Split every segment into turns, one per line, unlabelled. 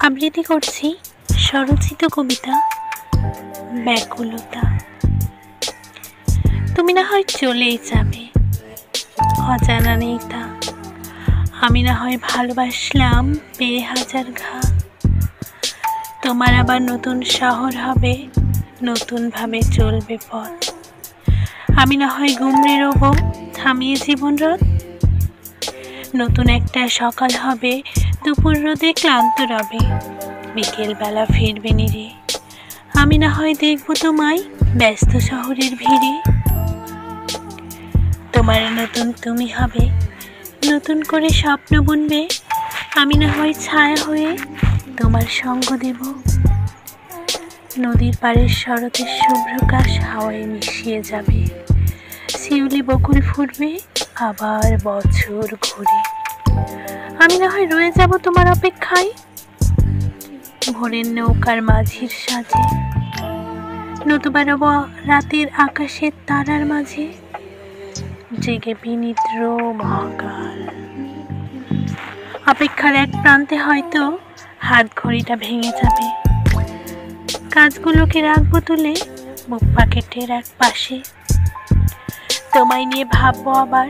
আবৃত্তি করছি স্বরচিত কবিতা ব্যাকুলতা। তুমি না হয় চলেই যাবে, অজানা নেই তা। আমি না হয় ভালোবাসলাম পেয়ে হাজার ঘা। তোমার আবার নতুন শহর হবে, নতুনভাবে চলবে পথ। আমি না হয় গুমড়ে রব, থামিয়ে জীবন রথ। নতুন একটা সকাল হবে, দুপুর রোদে ক্লান্ত রবে, বিকেলবেলা ফিরবে নিরে। আমি না হয় দেখব তোমায় ব্যস্ত শহরের ভিড়ে। তোমার নতুন তুমি হবে, নতুন করে স্বপ্ন বুনবে। আমি না হয় ছায়া হয়ে তোমার সঙ্গ দেব। নদীর পাড়ের শরতের শুভ্রকাশ হাওয়ায় মিশিয়ে যাবে। শিউলি বকুল ফুটবে আবার বছর ঘুরে। আমি না হয় রয়ে যাব তোমার অপেক্ষায়, ভোরের নৌকার মাঝির সাজে, নতুবা রব রাতের আকাশের তারার মাঝে, জেগে বিনিদ্র মহাকাল। অপেক্ষার এক প্রান্তে হয়তো হাত ঘড়িটা ভেঙে যাবে। কাজগুলোকে রাখবো তুলে বুক পকেটের এক পাশে। তোমায় নিয়ে ভাববো আবার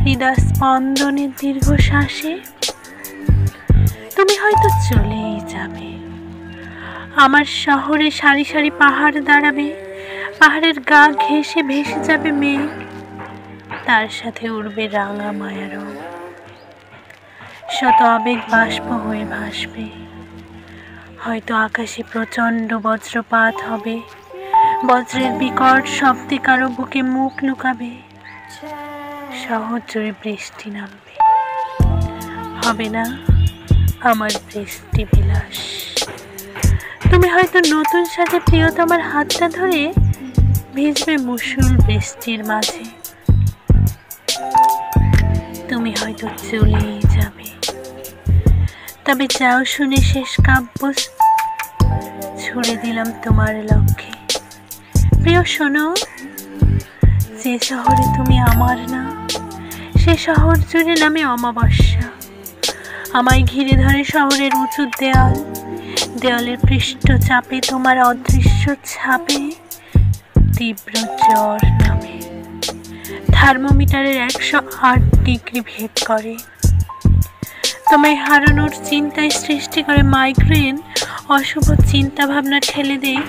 হৃদয় স্পন্দনের দীর্ঘ শ্বাসে। তুমি হয়তো চলেই যাবে, আমার শহরে সারি সারি পাহাড় দাঁড়াবে। পাহাড়ের গা ঘেঁষে ভেসে যাবে মেঘ, তার সাথে উড়বে রাঙা মায়া রং। শত আবেগ বাষ্প হয়ে ভাসবে, হয়তো আকাশে প্রচণ্ড বজ্রপাত হবে। বজ্রের বিকট শব্দে কারো বুকে মুখ লুকাবে। শহর জুড়ে বৃষ্টি নামবে, হবে না আমার বৃষ্টি বিলাস। তুমি হয়তো নতুন সাথে প্রিয়তমার হাতটা ধরে ভিজবে মুষল বৃষ্টির মাঝে। তুমি হয়তো চলেই যাবে, তবে যাও শুনে শেষ কাব্য ছুড়ে দিলাম তোমার লক্ষ্যে। প্রিয় শোনো, যে শহরে তুমি আমার না, সে শহর জুড়ে নামে অমাবস্যা। আমায় ঘিরে ধরে শহরের উঁচু দেয়াল, দেওয়ালের পৃষ্ঠ চাপে তোমার অদৃশ্য ছাপে তীব্র জ্বর নামে। থার্মোমিটারের 108 ডিগ্রি ভেদ করে। তোমায় হারানোর চিন্তায় সৃষ্টি করে মাইগ্রেন। অশুভ চিন্তা ভাবনা ঠেলে দেয়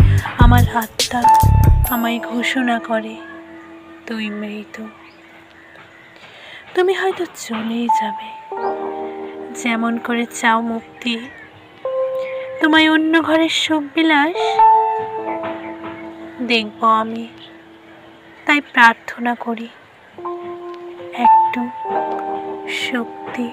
আমার আত্মা, আমায় ঘোষণা করে তুই মৃত। তুমি হয়তো চলেই যাবে, যেমন করে চাও মুক্তি। তোমায় অন্য ঘরের সুখ বিলাস দেখব আমি, তাই প্রার্থনা করি একটু শক্তি।